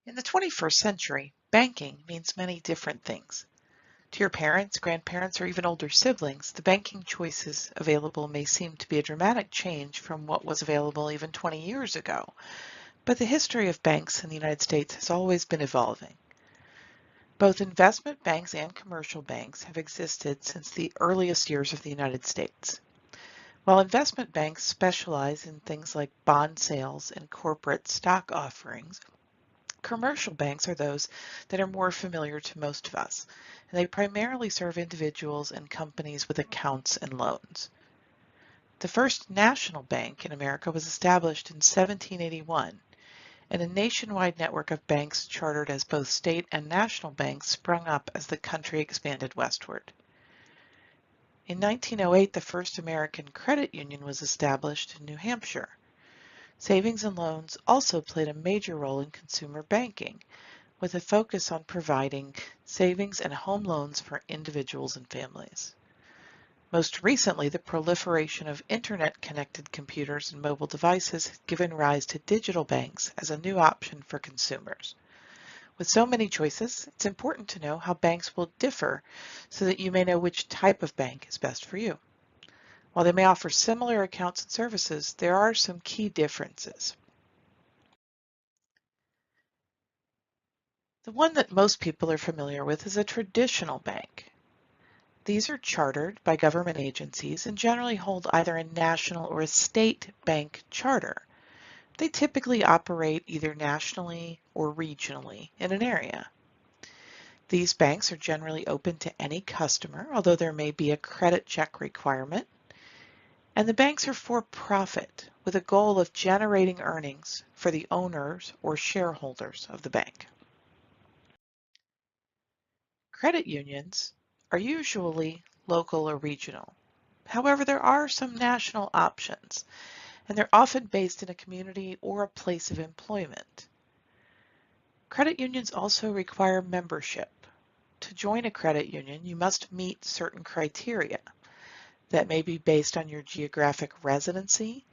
In the 21st century, banking means many different things. To your parents, grandparents, or even older siblings, the banking choices available may seem to be a dramatic change from what was available even 20 years ago. But the history of banks in the United States has always been evolving. Both investment banks and commercial banks have existed since the earliest years of the United States. While investment banks specialize in things like bond sales and corporate stock offerings, commercial banks are those that are more familiar to most of us, and they primarily serve individuals and companies with accounts and loans. The first national bank in America was established in 1781, and a nationwide network of banks chartered as both state and national banks sprung up as the country expanded westward. In 1908, the first American credit union was established in New Hampshire. Savings and loans also played a major role in consumer banking, with a focus on providing savings and home loans for individuals and families. Most recently, the proliferation of internet-connected computers and mobile devices has given rise to digital banks as a new option for consumers. With so many choices, it's important to know how banks will differ so that you may know which type of bank is best for you. While they may offer similar accounts and services, there are some key differences. The one that most people are familiar with is a traditional bank. These are chartered by government agencies and generally hold either a national or a state bank charter. They typically operate either nationally or regionally in an area. These banks are generally open to any customer, although there may be a credit check requirement. And the banks are for profit with a goal of generating earnings for the owners or shareholders of the bank. Credit unions are usually local or regional. However, there are some national options, and they're often based in a community or a place of employment. Credit unions also require membership. To join a credit union, you must meet certain criteria that may be based on your geographic residency,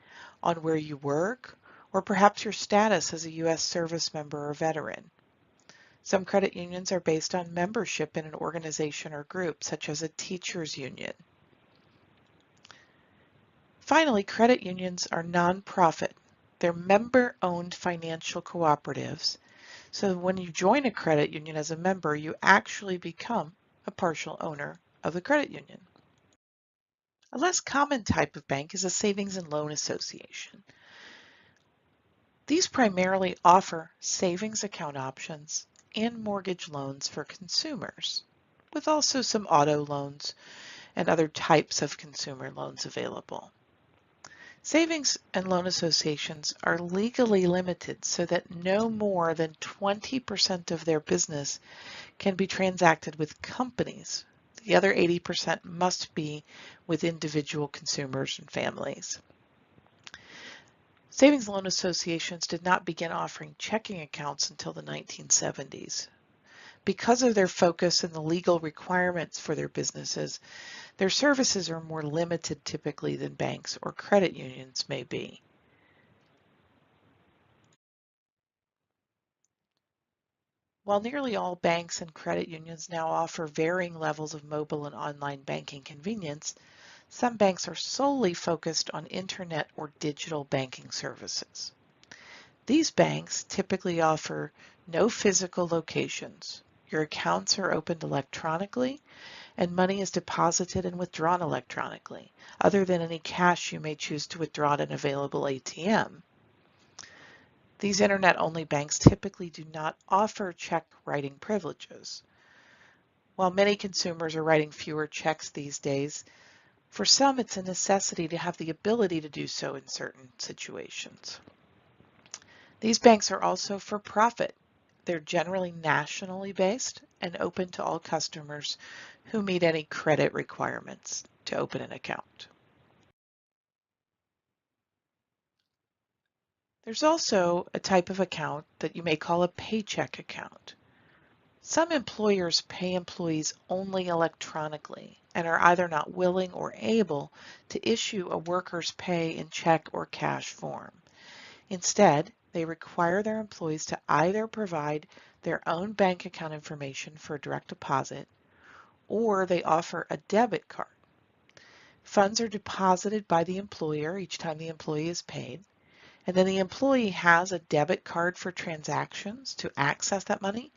on where you work, or perhaps your status as a U.S. service member or veteran. Some credit unions are based on membership in an organization or group, such as a teachers union. Finally, credit unions are nonprofit. They're member-owned financial cooperatives. So when you join a credit union as a member, you actually become a partial owner of the credit union. A less common type of bank is a savings and loan association. These primarily offer savings account options and mortgage loans for consumers, with also some auto loans and other types of consumer loans available. Savings and loan associations are legally limited so that no more than 20% of their business can be transacted with companies. The other 80% must be with individual consumers and families. Savings and loan associations did not begin offering checking accounts until the 1970s. Because of their focus and the legal requirements for their businesses, their services are more limited typically than banks or credit unions may be. While nearly all banks and credit unions now offer varying levels of mobile and online banking convenience, some banks are solely focused on internet or digital banking services. These banks typically offer no physical locations. Your accounts are opened electronically, and money is deposited and withdrawn electronically, other than any cash you may choose to withdraw at an available ATM. These internet-only banks typically do not offer check writing privileges. While many consumers are writing fewer checks these days, for some it's a necessity to have the ability to do so in certain situations. These banks are also for profit. They're generally nationally based and open to all customers who meet any credit requirements to open an account. There's also a type of account that you may call a paycheck account. Some employers pay employees only electronically and are either not willing or able to issue a worker's pay in check or cash form. Instead, they require their employees to either provide their own bank account information for direct deposit, or they offer a debit card. Funds are deposited by the employer each time the employee is paid, and then the employee has a debit card for transactions to access that money,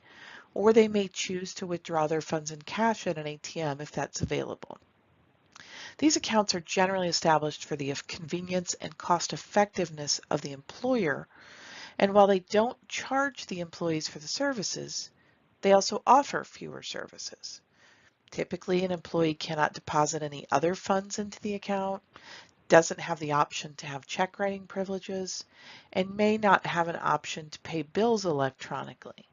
or they may choose to withdraw their funds in cash at an ATM if that's available. These accounts are generally established for the convenience and cost effectiveness of the employer, and while they don't charge the employees for the services, they also offer fewer services. Typically, an employee cannot deposit any other funds into the account, doesn't have the option to have check writing privileges, and may not have an option to pay bills electronically.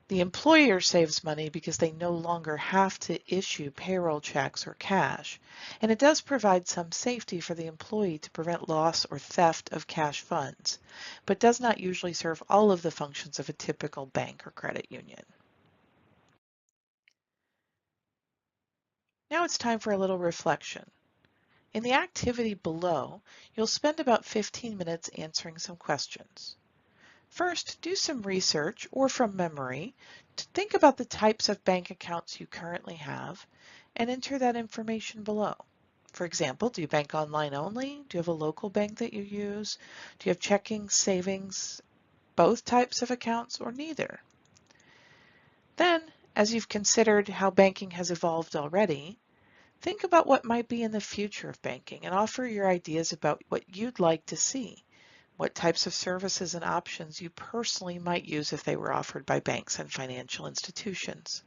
The employer saves money because they no longer have to issue payroll checks or cash, and it does provide some safety for the employee to prevent loss or theft of cash funds, but does not usually serve all of the functions of a typical bank or credit union. Now it's time for a little reflection. In the activity below, you'll spend about 15 minutes answering some questions. First, do some research or from memory to think about the types of bank accounts you currently have and enter that information below. For example, do you bank online only? Do you have a local bank that you use? Do you have checking, savings, both types of accounts, or neither? Then, as you've considered how banking has evolved already, think about what might be in the future of banking and offer your ideas about what you'd like to see. What types of services and options you personally might use if they were offered by banks and financial institutions.